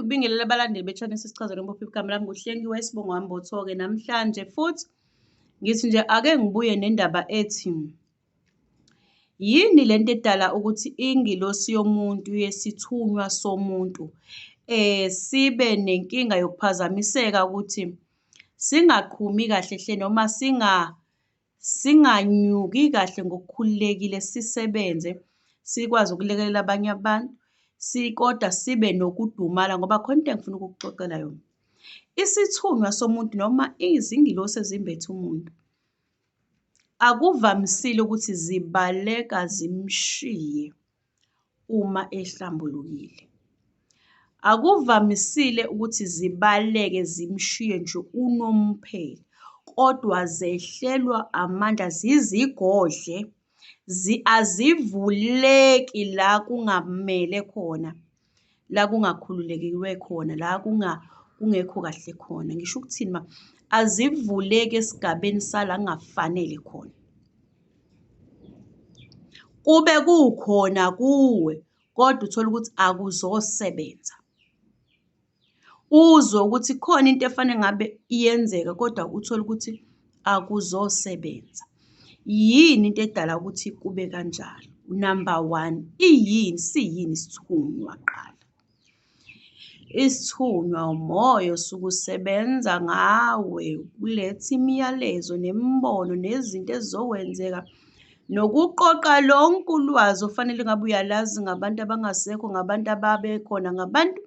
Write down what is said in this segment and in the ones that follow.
ukubingelela abalandeli be-channel Sisichazela Ngempupho. Igama lami nguHlengiwe Sibongo Wambotho-ke. Namhlanje futhi ngithi nje ake ngibuye nendaba ethi, yini lento edala ukuthi ingilosi yomuntu yesithunywa somuntu sibe nenkinga yokuphazamiseka ukuthi singaqhumi kahle hle noma singanyuki kahle ngokukhululekile, sisebenze sikwazi ukulekelela abanye abantu, kodwa sibe nokudumala ngoba khona into engifuna ukukuxoxela yona. Isithunywa somuntu noma izingilosi ezimbethe umuntu akuvamisile ukuthi zibaleka zimshiye uma ehlambulukile. Akuvamisile ukuthi zibaleke zimshiye nje unomphela, kodwa zehlelwa amandla, zizigodle, azivuleki la kungamele khona, la kungakhululekiwe khona, la kungekho kahle khona. Ngisho ukuthini ma? Azivuleki esigabeni sala kungafanele khona. Kube kukhona kuwe, kodwa uthole ukuthi akuzosebenza. Uzwe ukuthi khona into efanele ngabe iyenzeka, kodwa uthole ukuthi akuzosebenza. Yini into edala ukuthi kube kanjalo? Number one, siyini isithunywa qala? Isithunywa umoya osuke usebenza ngawe, uletha imiyalezo nemibono nezinto ezizokwenzeka, nokuqoqa lonke ulwazi ofanele ngabe uyalazi ngabantu abangasekho, ngabantu ababekhona, ngabantu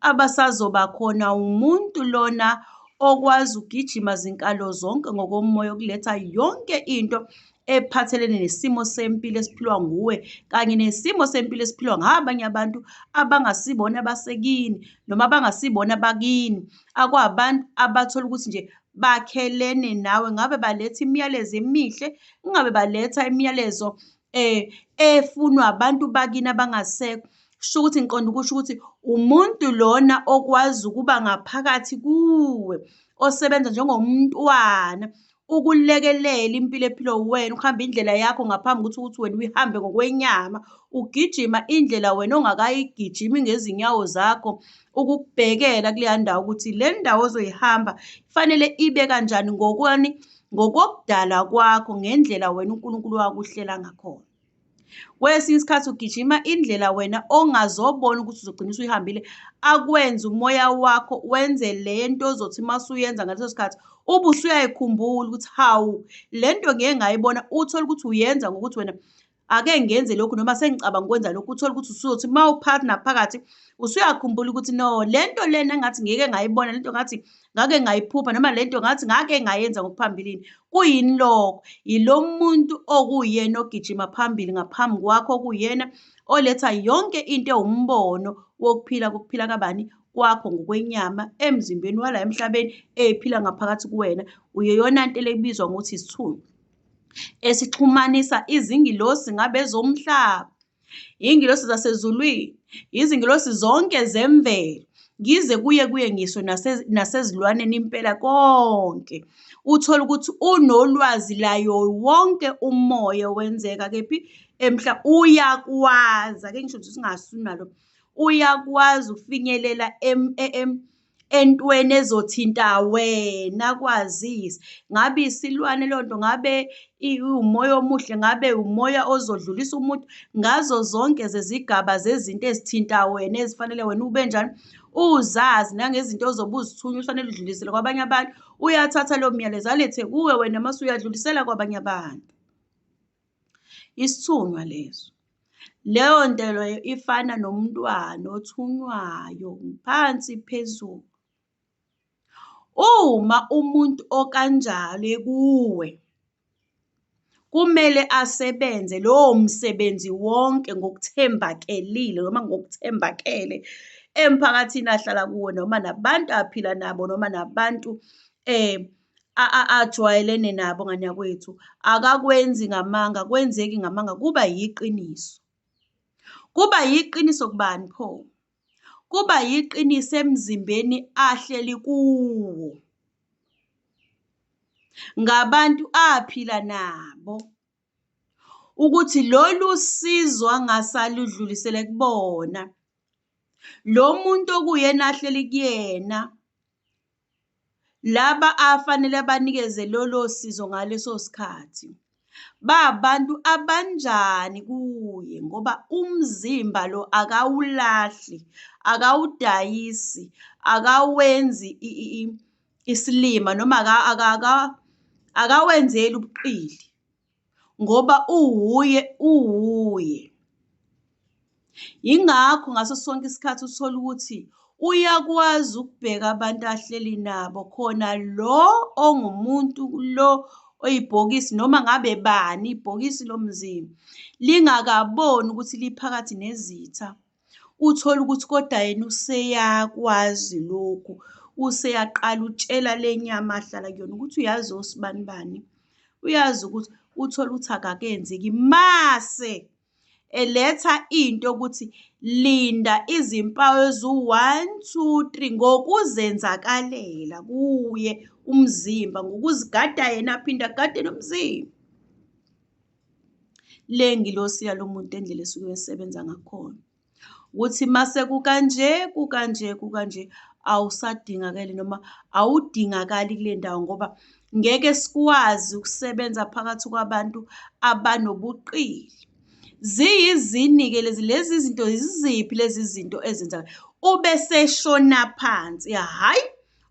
abasazoba khona. Umuntu lona okwazi ukugijima zinkalo zonke ngokomoya, okuletha yonke into ephathelene nesimo sempilo esiphilwa nguwe kanye nesimo sempilo esiphilwa ngabanye abantu abangasibona abasekini noma abangasibona abakini. Akwabantu abathola ukuthi nje bakhelene nawe, ngabe baletha imiyalezo emihle, ingabe baletha imiyalezo efunwa abantu bakini abangasekho. Kusho ukuthi ngiqonda ukusho ukuthi umuntu lona okwazi ukuba ngaphakathi kuwe, osebenza njengomntwana ukulekelela impilo ephilwa uwena, ukuhamba indlela yakho ngaphambi kokuthi wena uyihambe ngokwenyama, ugijima indlela wena ongakayigijimi ngezinyawo zakho, ukukubhekela kuleya ndawo ukuthi le ndawo ozoyihamba kufanele ibe kanjani ngokokudala kwakho, ngendlela wena uNkulunkulu wakuhlela ngakhona. Kwesinye isikhathi ugijima indlela wena ongazobona ukuthi uzogcina usuyihambile, akwenze umoya wakho wenze le nto ozothi uma usuyenza ngaleso sikhathi ube usuyayikhumbula ukuthi hawu, le nto ngike ngayibona. Uthole ukuthi uyenza ngokuthi wena ake ngenze lokhu noma sengicabanga ukwenza lokhu. Uthole ukuthi usuzothi uma uphakathi naphakathi usuyakhumbula ukuthi no, le nto lena ngathi ngike ngayibona, le nto ngathi ngake ngayiphupha, noma le nto ngathi ngake ngayenza ngokuphambilini. Kuyini lokho? Yilo muntu okuyena ogijima phambili ngaphambi kwakho, okuyena oletha yonke into ewumbono wokuphila, kokuphila kabani kwakho ngokwenyama emzimbeni wala emhlabeni, ephila ngaphakathi kuwena. Uyeyona nto le ebizwa ngokuthi isithunywa esixhumanisa izingilosi ngabe ezomhlaba, ingilosi zasezulwini, izingilosi zonke zemvelo, ngize kuye ngisho nasezilwaneni impela konke. Uthole ukuthi unolwazi layo wonke umoya wenzeka kephi uyakwazi, ake ngisho nje singasuni nalo, uyakwazi ukufinyelela entweni ezothinta wena, kwazise ngabe isilwane leyo nto, ngabe umoya omuhle, ngabe umoya ozodlulisa umuntu, ngazo zonke zezigaba zezinto ezithinta wena, ezifanele wena ube njani, uzazi nangezinto ozobe uzithunywa ufanele udlulisele kwabanye abantu. Uyathatha leyo myalezo alethe kuwe, wena mase uyadlulisela kwabanye abantu. Isithunywa leso. Leyo nto leyo ifana nomntwana othunywayo phansi phezulu. Uma umuntu okanjalo ekuwe kumele asebenze lowo msebenzi wonke ngokuthembakelile noma ngokuthembakele emphakathini ahlala kuwo, noma nabantu aphila nabo, noma nabantu ajwayelene nabo. Nganyakwethu akakwenzi ngamanga, kwenzeki ngamanga, kuba yiqiniso. Kuba yiqiniso kubani pho? Kuba yiqiniso emzimbeni ahleli kuwo, ngabantu aphila nabo, ukuthi lolu sizo angasaludlulisele kubona lo muntu okuyena ahleli kuyena laba afanele abanikeze lolo sizo ngaleso sikhathi babantu abanjani kuye ngoba umzimba lo akawulahli, akawudayisi, akawenzi isilima noma akawenzeli ubuqili ngoba uwuye. Yingakho ngaso sonke isikhathi uthola ukuthi uyakwazi ukubheka abantu ahleli nabo khona lo ongumuntu lo oyibhokisi noma ngabe bani ibhokisi lomzimba lingakaboni ukuthi liphakathi nezitha. Uthole ukuthi kodwa yena useyakwazi lokhu, useyaqala utshela le nyama ahlala kuyona ukuthi uyazi osibani bani, uyazi ukuthi uthole ukuthi akakenzeki mase eletha into ukuthi linda izimpawu ezu-1, 2, 3 ngokuzenzakalela kuye umzimba ngokuzigada yena aphinde agade nomzimba. Le ngilosi yalo muntu endlela esuke esebenza ngakhona ukuthi mase kukanje awusadingakali noma awudingakali kule ndawo ngoba ngeke sikwazi ukusebenza phakathi kwabantu abanobuqili. Ziyizini-ke lezi zinto yiziphi lezi zinto ezenzakala ube seshona phansi, hhayi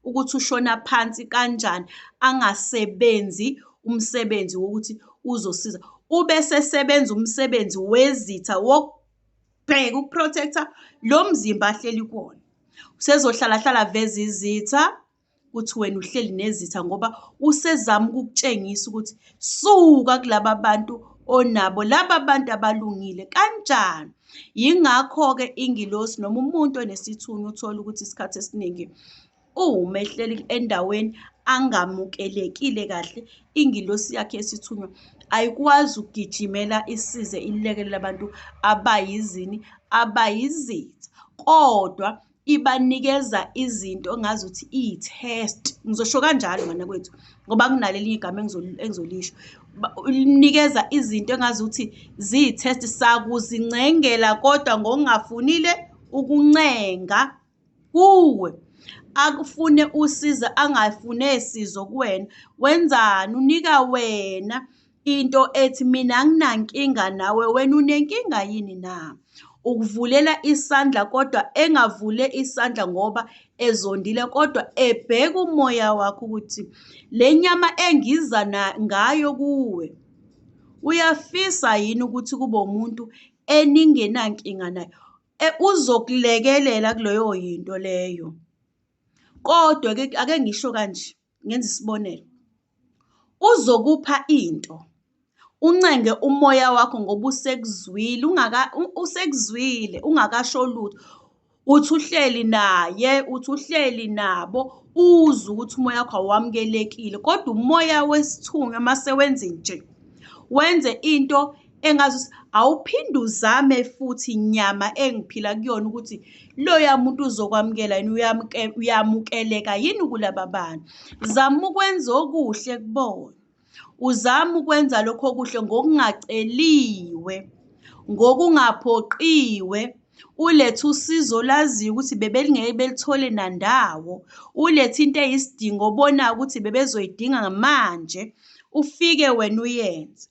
ukuthi ushona phansi kanjani angasebenzi umsebenzi wokuthi uzosiza, ube sesebenza umsebenzi wezitha wokubheka ukuprotector lo mzimba ahleli kuwona. Usezohlala veze izitha ukuthi wena uhleli nezitha ngoba usezama ukukutshengisa ukuthi suka kulaba bantu onabo laba bantu abalungile kanjani. Yingakho-ke ingilosi noma umuntu onesithunywa uthola ukuthi isikhathi esiningi uma ehleli endaweni angamukelekile kahle, ingilosi yakhe yesithunywa ayikwazi ukugijimela isize ilekelele abantu abayizitha, kodwa ibanikeza izinto ongazuthi iyi-test. Ngizosho kanjalo manakwethu ngoba kunalo elinye igama engizolisho. Nikeza izinto engazuthi ziyi-test, sakuzincengela kodwa ngokungafunile ukuncenga kuwe. Akufune usiza angafune sizo kuwena. Wenzani? Unika wena into ethi mina anginankinga nawe, wena unenkinga yini na? Ukuvulela isandla kodwa engavule isandla ngoba ezondile kodwa ebheka umoya wakho ukuthi le nyama engiza ngayo kuwe uyafisa yini ukuthi kube umuntu eningenankinga nayo, uzokulekelela kuleyo yinto leyo. Kodwa-ke ake ngisho kanje, ngenza isibonelo, uzokupha into uncenge umoya wakho ngoba usekuzwile ungakasho lutho, uthi uhleli naye, uthi uhleli nabo, uzwe ukuthi umoya wakho awamukelekile kodwa umoya wesithunywa mase wenze nje, wenze into engazuthi awuphinde uzame futhi nyama engiphila kuyona ukuthi loya muntu uzokwamukela yini, uyamukeleka yini kulaba bantu. Zama ukwenza okuhle kubona, uzama ukwenza lokho okuhle ngokungaceliwe, ngokungaphoqiwe. Ulethe usizo laziyo ukuthi bebelingeke belithole nandawo, ulethe into eyisidingo obonayo ukuthi bebezoyidinga manje, ufike wena uyenze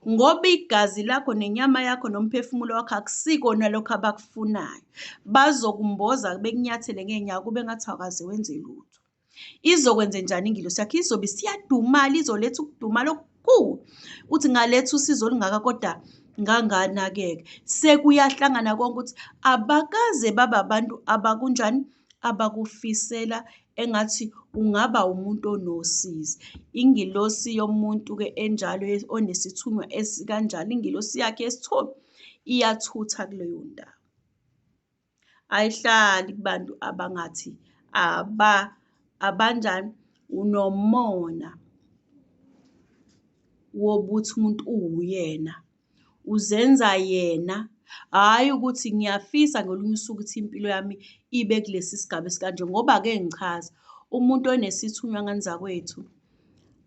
ngoba igazi lakho nenyama yakho nomphefumulo wakho akusiko nalokho abakufunayo. Bazokumboza bekunyathele ngeenyawo kube ngathi awukaze wenze lutho. Izokwenze njani ingilosi yakho? Izobe siyadumala, izoletha ukudumala okukhulu uthi ngaletha usizo olungaka kodwa nganganakeke. Sekuyahlangana konke ukuthi abakaze baba abantu abakunjani, abakufisela engathi ungaba umuntu onosizi. Ingilosi yomuntu-ke enjalo onesithunywa esikanjalo, ingilosi yakhe yesithunywa iyathutha kuleyo ndawo. Ayihlali kubantu abangathi abanjani, unomona wobuthi umuntu uwuyena, uzenza yena, hhayi ukuthi ngiyafisa ngolunye usuku ukuthi impilo yami ibe kulesi sigaba esikanje ngoba-ke ngichaza umuntu onesithunywa nganizakwethu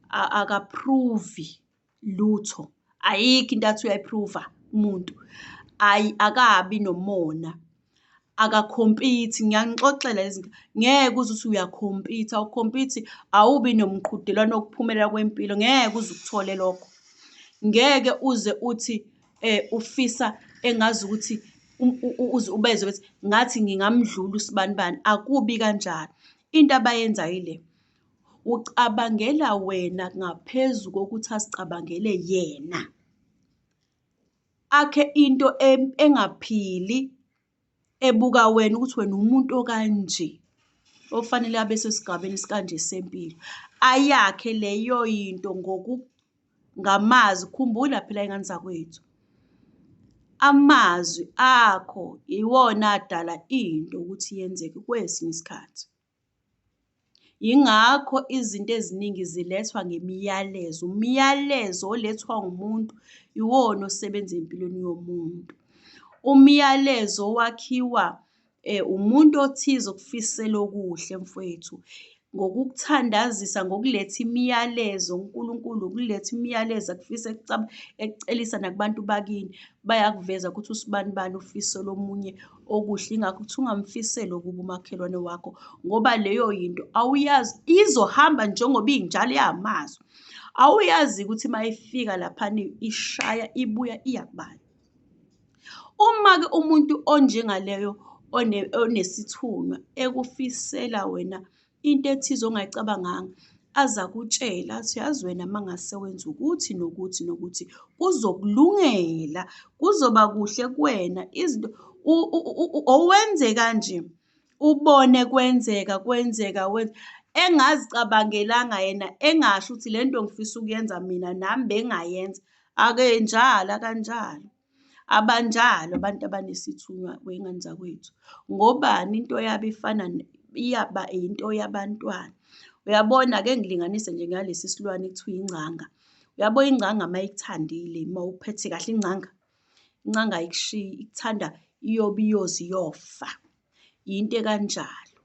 akapruvi lutho, ayikho into athi uyayiphruva umuntu, akabi nomona, akakhompiti. Ngiyanixoxela lezi zinto, ngeke uze uthi uyakhompitha, awukhompiti, awubi nomqhudelwano wokuphumelela kwempilo, ngeke uze ukuthole lokho. Ngeke uze uthi ufisa engazi ukuthi uze ubezwe bethi ngathi ngingamdlula usibanibani. Akubi kanjalo. Into abayenzayo ile, ucabangela wena ngaphezu kokuthi azicabangele yena, akhe into engaphili, ebuka wena ukuthi wena umuntu okanje ofanele abe sesigabeni esikanje sempilo. Ayakhe leyo yinto ngamazwi. Khumbula phela iy'ngane zakwethu, amazwi akho iwona adala into ukuthi yenzeke kwesinye isikhathi. Yingakho izinto eziningi zilethwa ngemiyalezo. Umyalezo olethwa ngumuntu iwona osebenza empilweni yomuntu. Umyalezo wakhiwa umuntu othize okufisela okuhle mfowethu, ngokukuthandazisa, ngokuletha imiyalezo. uNkulunkulu ukuletha imiyalezo akufisa ekucelisa nakubantu bakini. Bayakuveza ukuthi usibanibani ufisela omunye okuhle. Yingakho kuthi ungamfiseli okubi umakhelwane wakho, ngoba leyo yinto awuyazi, izohamba njengoba injalo yamazwi. Awuyazi ukuthi uma ifika laphana ishaya ibuya iyakubani. Uma-ke umuntu onjengaleyo onesithunywa ekufisela wena into ethize ongayicabanganga, aza kutshela athi uyazi wena uma ngase wenza ukuthi nokuthi nokuthi kuzokulungela, kuzoba kuhle kuwena. Izinto owenze kanje, ubone kwenzeka wenza, engazicabangelanga yena, engasho ukuthi le nto ngifisa ukuyenza mina nami bengayenza. Akenjalo, akanjalo. Abanjalo abantu abanesithunywa wey'ngane zakwethu. Ngobani? Into yabo iyaba into yabantwana. Uyabona, ake ngilinganise nje ngalesi silwane ekuthiwa ingcanga. Uyabona ingcanga uma ikuthandile, uma uphethe kahle ingcanga ayikushiyi, ikuthanda iyobe iyoze iyofa. Yinto ekanjalo,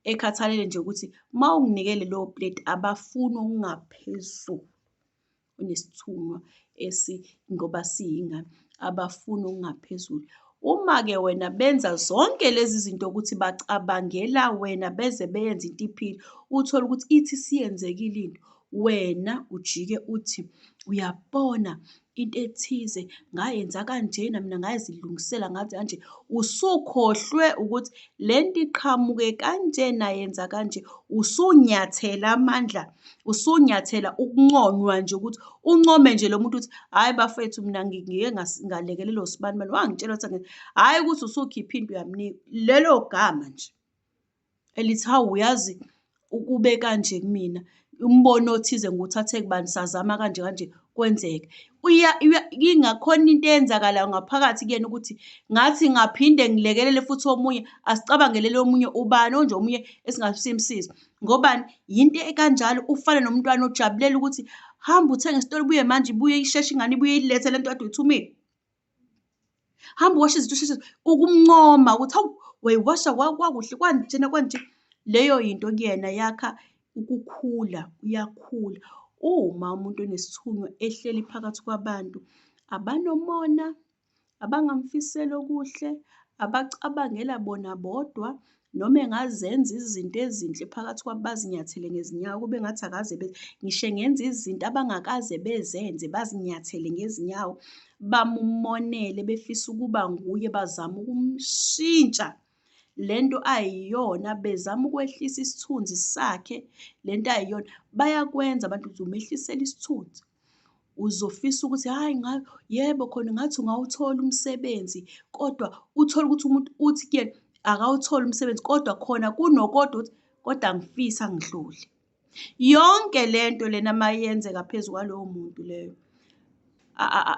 ekhathalele nje ukuthi uma unginikele leyo plate abafuni okungaphezulu. Unesithunywa ngoba siyingane, abafuni okungaphezulu. Uma-ke wena benza zonke lezi zinto ukuthi bacabangela wena beze beyenze into iphile, uthole ukuthi ithi siyenzekile into, wena ujike uthi uyabona into ethize ngayenza kanjena, mina ngazilungisela ngathi kanje. Usukhohlwe ukuthi le nto iqhamuke kanje, nayenza kanje. Usunyathela amandla, usunyathela ukunconywa nje, ukuthi uncome nje lo muntu ukuthi hhayi bafethu mina ngike ngalekelela usibanibani, wangitshela ukuthi hhayi ukuthi usukhipha into uyamnika. Lelo gama nje elithi hawu uyazi ukube kanje kumina, umbono othize ngiwuthathe kubani, sazama kanje kanje kwenzeke. Ingakhona into eyenzakalayo ngaphakathi kuyena ukuthi ngathi ngaphinde ngilekelele futhi omunye, asicabangelele omunye ubani onje omunye esingasimsiza. Ngobani? Yinto ekanjalo. Ufane nomntwana ojabulela ukuthi hamba uthenge esitolo, ubuye manje ibuye isheshe ingane ibuye ilethe le nto kade uyithumile. Hamba uwashe izinto usheshe, ukumncoma ukuthi hawu wayiwasha kwakuhle kwanjena kwanje. Leyo yinto kuyena yakha ukukhula, uyakhula. Uma umuntu onesithunywa ehleli phakathi kwabantu abanomona, abangamfiseli okuhle, abacabangela bona bodwa, noma engazenza izinto ezinhle phakathi kwabo bazinyathele ngezinyawo, kube ngathi akaze ngisho engenza izinto abangakaze bezenze bazinyathele ngezinyawo, bamumonele befisa ukuba nguye, bazama ukumshintsha le nto ayiyona, bezama ukwehlisa isithunzi sakhe. Le nto ayiyona bayakwenza abantu ukuthi umehlisele isithunzi. Uzofisa ukuthi hhayi yebo khona ngathi ungawuthola umsebenzi, kodwa uthole ukuthi umuntu uthi kuyena akawuthole umsebenzi, kodwa khona kunokodwa ukuthi kodwa angifisi angidlule. Yonke le nto lena uma yenzeka phezu kwalowo muntu leyo,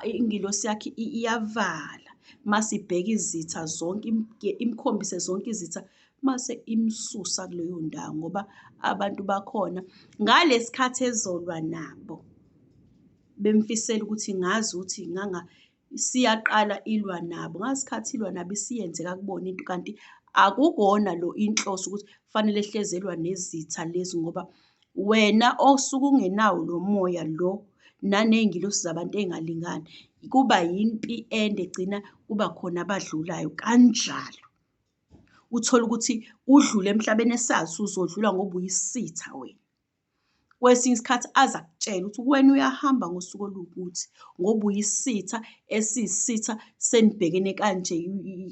ingilosi yakhe iyavala. Mase ibheka izitha zonke, imkhombise zonke izitha, mase imsusa kuleyo ndawo, ngoba abantu bakhona ngalesi khathi ezolwa nabo bemfisela ukuthi ngazi ukuthi siyaqala ilwa nabo, ngasikhathi ilwa nabo isiyenzeka kubona into, kanti akukona lo inhloso ukuthi kufanele ehlezelwa nezitha lezi, ngoba wena osuke ungenawo lo moya lo naney'ngilosi zabantu ey'ngalingani, kuba yimpi ende, egcina kuba khona abadlulayo kanjalo. uthole ukuthi udlule emhlabeni esazi uzodlula ngoba uyisitha wena. Kwesinye isikhathi aze akutshele ukuthi wena uyahamba ngosuku oluwukuthi ngoba uyisitha esiyisitha senibhekene kanje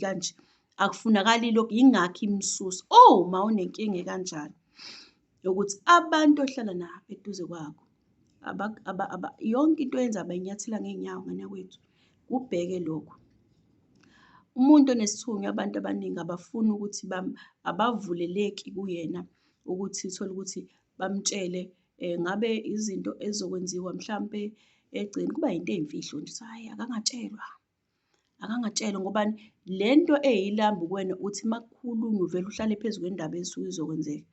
kanje. Akufunakali lokhu, yingakho imsusa. Uma unenkinga ekanjalo yokuthi abantu ohlala nabo eduze kwakho yonke into oyenza bayinyathela ngey'nyawo ngakwethu, kubheke lokhu. Umuntu onesithunywa abantu abaningi abafuni ukuthi abavuleleki kuyena ukuthi uthole ukuthi bamtshele ngabe izinto ezokwenziwa mhlampe egcini kuba yinto eyimfihlo nje ukuthi hhayi akangatshelwa ngobani le nto eyilambu kuwena uthi makukhulunywa uvele uhlale phezu kwendaba esuke izokwenzeka.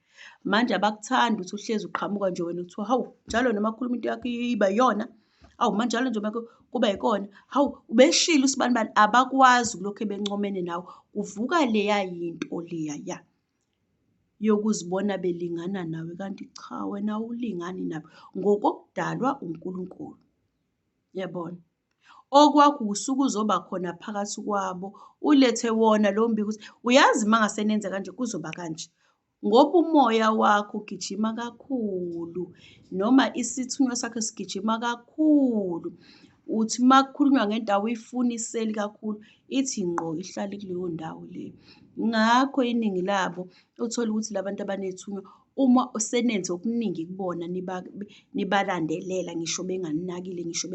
Manje abakuthandi uthi uhlezi uqhamuka nje wena kuthiwa hawu njalo noma khuluma into yakho iba yiyona. Awu manjalo nje kuba yikona. Hawu ubeshilo usibanibani, abakwazi kulokhu ebencomene nawe. Kuvuka leya yinto leya yokuzibona belingana nawe kanti cha wena awulingani nabo ngokokudalwa uNkulunkulu. Yabona? Okwakho usuke uzoba khona phakathi kwabo, ulethe wona lowo mbiko ukuthi uyazi uma ngase nenze kanje kuzoba kanje. Ngoba umoya wakho ugijima kakhulu noma isithunywa sakho sigijima kakhulu. Uthi uma kukhulunywa ngento awuyifuniseli kakhulu, ithi ngqo ihlale kuleyo ndawo leyo. Ngakho iningi labo uthole ukuthi la bantu abanethunywa uma senenze okuningi kubona nibalandelela ngisho benganinakile ngisho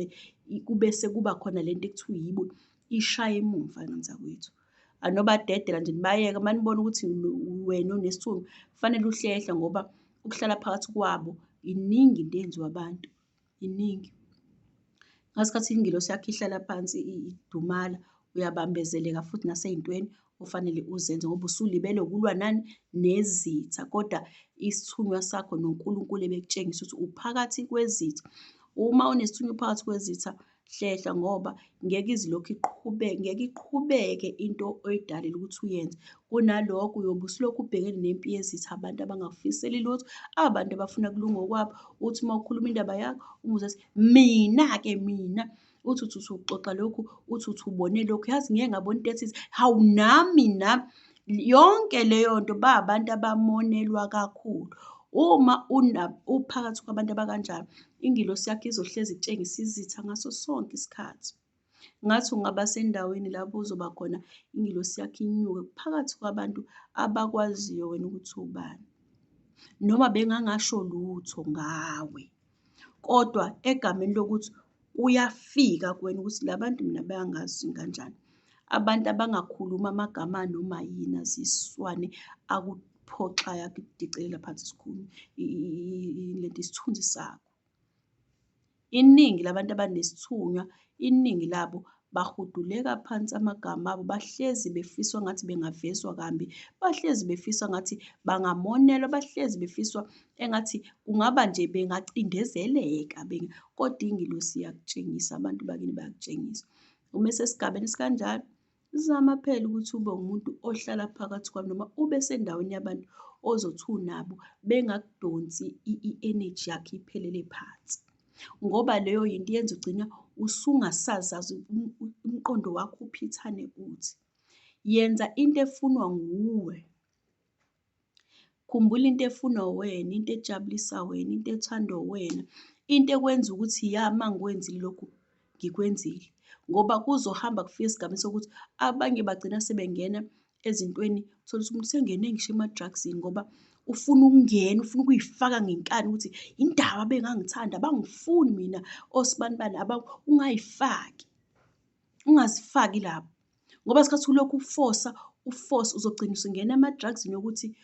kubese kuba khona lento ekuthiwa yibo ishaya emuva ngazakwethu. Anobadedela nje nibayeke uma nibona ukuthi wena unesithunywa kufanele uhlehla ngoba ukuhlala phakathi kwabo iningi into eyenziwa abantu, iningi. Ngasikhathi ingilosi yakho ihlala phansi idumala, uyabambezeleka futhi nasey'ntweni ofanele uzenze ngoba usulibele ukulwa nani? Nezitha. Kodwa isithunywa sakho noNkulunkulu ebekutshengisa ukuthi uphakathi kwezitha. Uma unesithunywa uphakathi kwezitha, hlehla ngoba ngeke izilokhu ngeke iqhubeke into oyidalelwe ukuthi uyenze. Kunalokho uyobe usulokhu ubhekene nempi yezitha, abantu abangakufiseli lutho, abantu abafuna kulunga okwabo. Uthi uma ukhuluma indaba yakho, umuzwe ethi mina-ke mina. Uthi uxoxa lokhu, uthi ubone lokhu. Yazi ngike ngabona into ethize, hawu nami. Yonke leyo nto abantu abamonelwa kakhulu. Uma uphakathi kwabantu abakanjalo, ingilosi yakho izohlezi ikutshengisa izitha ngaso sonke isikhathi. Ngathi ungaba sendaweni lapho uzoba khona ingilosi yakho inyuke phakathi kwabantu abakwaziyo wena ukuthi ubani. Noma bengangasho lutho ngawe, kodwa egameni lokuthi uyafika kuwena ukuthi la bantu mina bayangazi kanjani. Abantu abangakhuluma amagama anoma yini aziswane akuphoxayo akudicelela phansi isikhulu lento isithunzi sakho. Iningi labantu abanesithunywa, iningi labo bahuduleka phansi amagama abo, bahlezi befiswa ngathi bengavezwa kambi, bahlezi befiswa ngathi bangamonelwa, bahlezi befiswa engathi kungaba nje bengacindezeleka kodwa ingilosi iyakutshengisa, abantu bakini bayakutshengisa. Uma esesigabeni esikanjalo, zama phela ukuthi ube umuntu ohlala phakathi kwabo noma ube sendaweni yabantu ozothi unabo bengakudonsi i-energy yakho iphelele phansi. Ngoba leyo yinto iyenza ugcina usungasazazi umqondo wakho uphithane uthi. Yenza into efunwa nguwe. Khumbula into efunwa wena, into ejabulisa wena, into ethandwa wena, into ekwenza ukuthi ya uma ngikwenzile lokhu ngikwenzile. Ngoba kuzohamba kufike esigabeni sokuthi abanye bagcina sebengena ezintweni, uthole ukuthi umuntu sengene ngisho ema-drugs-ini ngoba ufuna ukungena, ufuna ukuy'faka ngenkani ukuthi indaba bengangithanda, abangifuni mina osibanibani, ungay'faki, ungazifaki lapho. Ngoba isikhathi ulokhu ufosa uzogcina usungena ema-drugs-ini yokuthi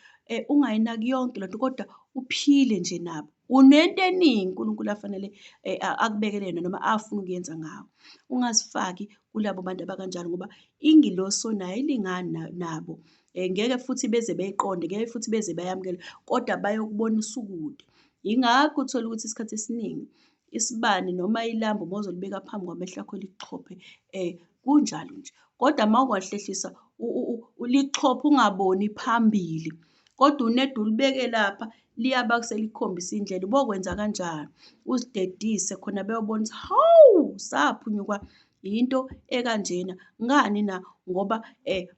ungayinaki yonke lento kodwa uphile nje nabo. Unento eningi uNkulunkulu afanele akubekele yona noma afuna ukuyenza ngawe. Ungazifaki kulabo bantu abakanjalo ngoba ingilosi onayo ayilingani nabo. Ngeke futhi beze beyiqonde, ngeke futhi beze bayamukele, kodwa bayokubona usukude. Yingakho uthola ukuthi isikhathi esiningi isibani noma ilambu uma uzolibeka phambi kwamehlo akho likuxhophe, kunjalo nje. Kodwa uma ungahlehlisa ulixhophe ungaboni phambili, kodwa unede ulibeke lapha liyabe selikhombisa indlela. Ubokwenza kanjani? Uzidedise khona beyobona ukuthi hawu saphunyuka into ekanjena. Ngani na? Ngoba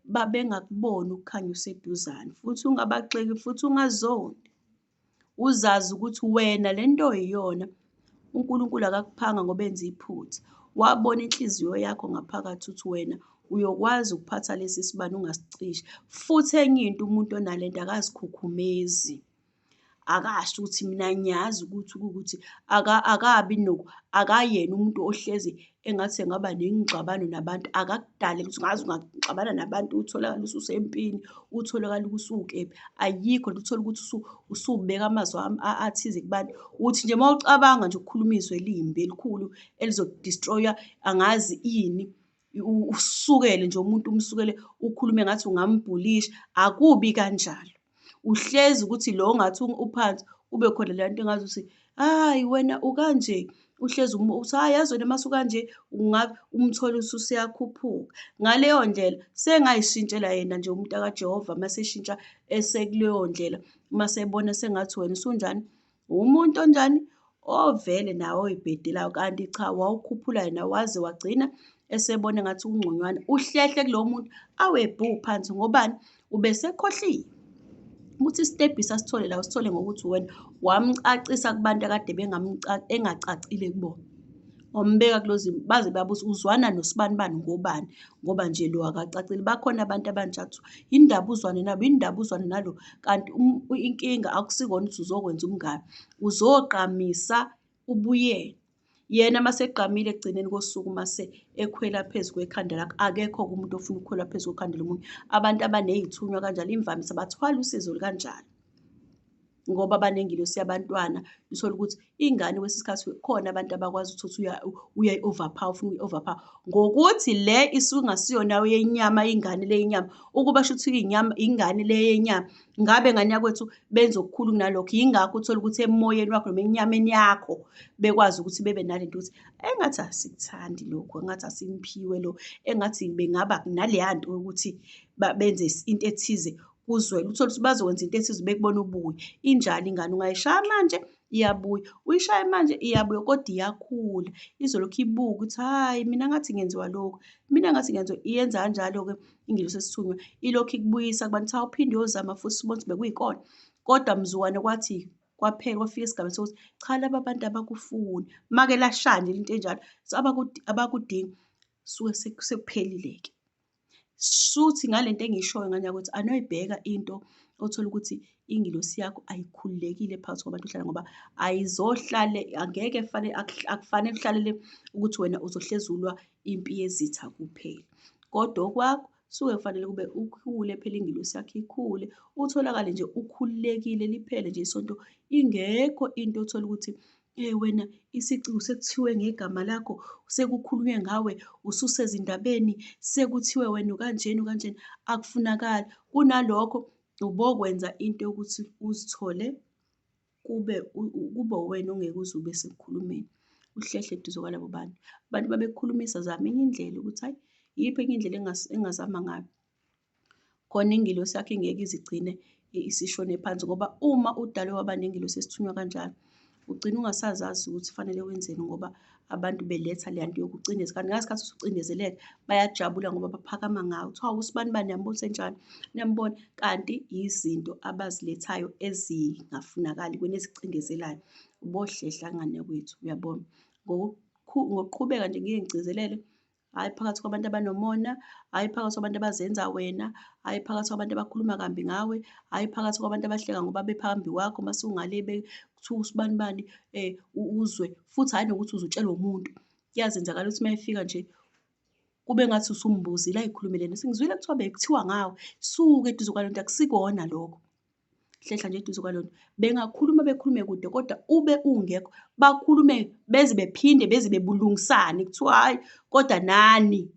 babengakuboni ukukhanya useduzane, futhi ungabagxeki, futhi ungazondi. Uzazi ukuthi wena le nto oyiyona, uNkulunkulu akakuphanga ngoba enze iphutha. Wabona inhliziyo yakho ngaphakathi ukuthi wena uyokwazi ukuphatha lesi sibani ungasicishi. Futhi enye into, umuntu onalento akazikhukhumezi. Akasho ukuthi mina ngiyazi ukuthi akabi akayena umuntu ohlezi engathi engaba nengxabano nabantu. Akakudaleli ukuthi ungaze ungaxabana nabantu utholakale ususempini, utholakale usuwukephi. Ayikho le, uthole ukuthi usubeka amazwi athize kubantu. Uthi nje uma ucabanga nje ukukhuluma izwi elimbi elikhulu elizodistroya angazi ini, usukele nje umuntu umsukele ukhulume ngathi ungambhulisha. Akubi kanjalo. Uhlezi ukuthi lo ongathi uphansi kube khona le nto engazi ukuthi hayi wena ukanje. Uhlezi uthi hayi yazi wena mase ukanje umthole usuyakhuphuka. Ngaleyo ndlela sengayishintshela yena nje umuntu akaJehova, mase eshintsha esekuleyo ndlela, mase ebona sengathi wena usunjani, umuntu onjani, ovele nawe oyibhedelayo. Kanti cha, wawukhuphula yena waze wagcina esebona engathi ungconywana. Uhlehle kulowo muntu awe bhu phansi. Ngobani? Ubesekhohliwe ukuthi isitebhisi asithole la usithole ngokuthi wena wamcacisa kubantu akade engacacile kubona. Wambeka kulozi baze babuza uzwana nosibanibani ngobani, ngoba nje lo akacacile. Bakhona abantu abanjalo, yindaba uzwane nabo, yindaba uzwane nalo. Kanti inkinga akusikona ukuthi uzokwenza umngani, uzogqamisa ubuyena. Yena mase egqamile ekugcineni kosuku, mase ekhwela phezu kwekhanda lakho. Akekho-ke umuntu ofuna ukukhwela phezu kwekhanda lomunye. Abantu abaney'thunywa kanjalo, imvamisa bathwala usizo olukanjalo ngoba banengilosi yabantwana. Uthole ukuthi ingane kwesinye isikhathi khona abantu abakwazi ukuthi uyayi-overpower, ufuna ukuyi-overpower ngokuthi le isuke ingasiyona yenyama, ingane le yenyama. Ukuba shuthi ingane le yenyama, ngabe ngane yakwethu benza okukhulu kunalokho. Yingakho uthole ukuthi emoyeni wakho noma enyameni yakho bekwazi ukuthi bebe nalento ukuthi engathi asikuthandi lokhu, engathi asimphiwe lo, engathi bengaba naleya nto yokuthi benze into ethize kuzwele. Uthole ukuthi bazokwenza into ethize bekubona ubuye. Injalo ingane, ungayishaya manje iyabuya, uyishaye manje iyabuya, kodwa iyakhula izolokhu ibuka ukuthi hhayi mina ngathi ngenziwa lokhu, mina ngathi ngenziwa. Iyenza kanjalo-ke ingilosi esithunywa, ilokhu ikubuyisa kubantu. Awuphinde uyozama futhi sibone ukuthi bekuyikona, kodwa mzukwane kwathi kwaphela kwafika esigabeni sokuthi cha, laba abantu abakufuni. Make lashaya nje into enjalo abakudingi, suke sekuphelile-ke. Shuthi ngale nto engiyishoyo ngane yakwethu, anoyibheka into othola ukuthi ingilosi yakho ayikhululekile phakathi kwabantu ohlala, ngoba ayizohlale, angeke akufanele uhlalele ukuthi wena uzohlezi ulwa impi yezitha kuphela, kodwa okwakho suke kufanele kube ukhule phela, ingilosi yakho ikhule, utholakale nje ukhululekile, liphele nje isonto. Ingekho into othola ukuthi wena isici sekuthiwe ngegama lakho, sekukhulunywe ngawe, ususezindabeni, sekuthiwe wena ukanjena ukanjena. Akufunakali. Kunalokho ubokwenza into yokuthi uzithole kube wena ongeke uze ube sekukhulumeni, uhlehle eduze kwalabo bantu. Abantu babekukhulumisa, zama enye indlela ukuthi hayi iyiphi enye indlela engazama ngayo, khona ingilosi yakho ingeke izigcine isishone phansi. Ngoba uma udalwe waba nengilosi esithunywa kanjalo, ugcina ungasazazi ukuthi kufanele wenzeni, ngoba abantu beletha leya nto yokucindezela. Kanti ngesikhathi usucindezeleka bayajabula ngoba baphakama ngawe. Kuthiwa usibanibani, niyambona usenjani, niyambona. Kanti izinto abazilethayo ezingafunakali kuwena, ezikucindezelayo. Ubohlehla ngane yakwethu, uyabona. Ngokuqhubeka nje ngike ngigcizelele, hhayi phakathi kwabantu abanomona, hhayi phakathi kwabantu abazenza wena, hhayi phakathi kwabantu abakhuluma kambi ngawe, hhayi phakathi kwabantu abahleka ngoba bephambi kwakho mase ungale kuthiwa usibanibani, uzwe futhi hhayi nokuthi uze utshelwe umuntu. Kuyazenzakala ukuthi uma efika nje kube ngathi usumbuzile ay'khulumele yena. Sengizwile kuthiwa bekuthiwa ngawe, suke eduze kwalento, akusikona lokho. Hlehla nje eduze kwalento. Bengakhuluma bekhulume kude, kodwa ube ungekho, bakhulume beze bephinde beze bebulungisane kuthiwa hhayi kodwa nani.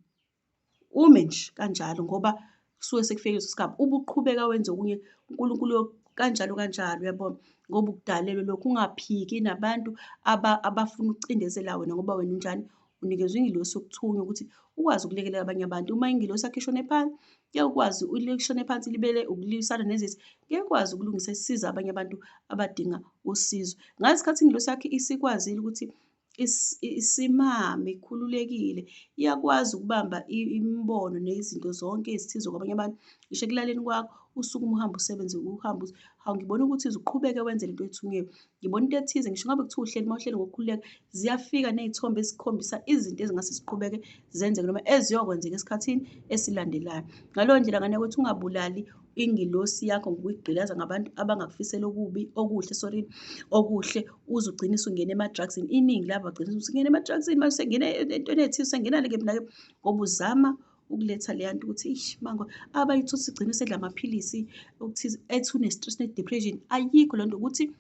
Ume nje kanjalo ngoba kusuke sekufike leso sigaba, ube uqhubeka wenze okunye, uNkulunkulu kanjalo kanjalo, uyabona. Ngoba ukudalelwe lokhu, ungaphiki nabantu abafuna ukucindezela wena ngoba wena unjani, unikezwe ingilosi yokuthunywa ukuthi ukwazi ukulekelela abanye abantu. Uma ingilosi yakho ishone phansi, ngeke ukwazi ishone phansi libele ukulwisana nezitha, ngeke ukwazi ukulungisa isiza abanye abantu abadinga usizo. Ngalesi sikhathi ingilosi yakho isikwazile ukuthi isimame, ikhululekile, iyakwazi ukubamba imibono nezinto zonke ezithize kwabanye abantu. Ngisho ekulaleni kwakho, usukume uhambe usebenze, uhambe hawu ngibona ukuthi uzuqhubeke wenze lento oyithunyiwe. Ngibona into ethize, ngisho ngabe kuthiwa uhleli uma uhleli ngokukhululeka, ziyafika ney'thombe ezikhombisa izinto ezingase ziqhubeke zenzeke noma eziyokwenzeka esikhathini esilandelayo. Ngaleyo ndlela ngane yakwethu ungabulali ingilosi yakho ngokuyigqilaza ngabantu abangakufisela okuhle, sorry, okuhle, uze ugcine usungena ema-drugs-ini. Iningi labo bagcina usungena ema-drugs-ini, mase usengena entweni ey'thize, usengena kephi nakephi ngoba uzama ukuletha leya nto ukuthi ish mango abayithuthi sigcine sedla amaphilisi okuthize ethi une-stress ne-depression. Ayikho loo nto, ukuthi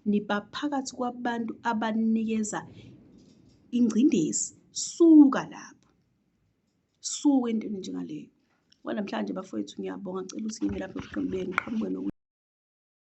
niba phakathi kwabantu abanikeza ingcindezi. Suka lapho, suka entweni enjengaleyo. Okwanamhlanje bafowethu ngiyabonga, ngicela ukuthi ngime lapho ngiqhamuke